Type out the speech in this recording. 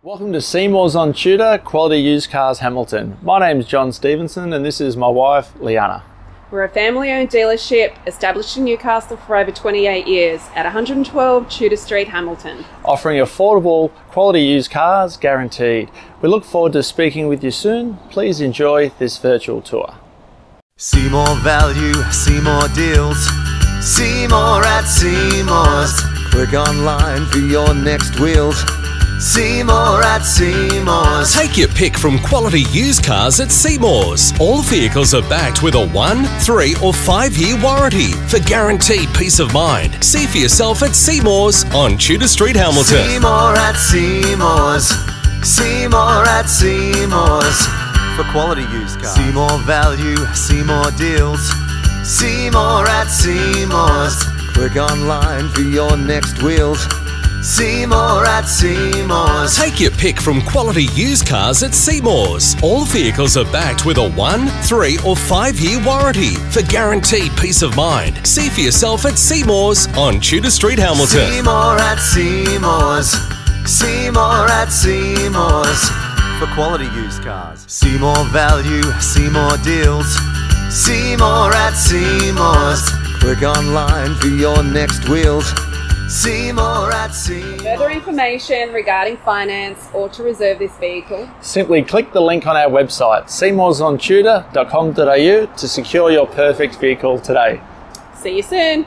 Welcome to Seymour's on Tudor, Quality Used Cars Hamilton. My name's John Stevenson and this is my wife, Leanna. We're a family-owned dealership established in Newcastle for over 28 years at 112 Tudor Street, Hamilton. Offering affordable, quality used cars guaranteed. We look forward to speaking with you soon. Please enjoy this virtual tour. See more value, see more deals. See more at Seymour's. Click online for your next wheels. See more at Seymour's. Take your pick from quality used cars at Seymour's. All vehicles are backed with a 1, 3 or 5-year warranty for guaranteed peace of mind. See for yourself at Seymour's on Tudor Street, Hamilton. See more at Seymour's. See more at Seymour's. For quality used cars. See more value, see more deals. See more at Seymour's. Click online for your next wheels. See more at Seymour's. Take your pick from quality used cars at Seymour's. All vehicles are backed with a 1, 3 or 5-year warranty for guaranteed peace of mind. See for yourself at Seymour's on Tudor Street, Hamilton. See more at Seymour's. See more at Seymour's. For quality used cars. See more value, see more deals. See more at Seymour's. Click online for your next wheels. See more at Seymour's. Further information regarding finance or to reserve this vehicle, Simply click the link on our website, seymoursontudor.com.au, to secure your perfect vehicle today. see you soon.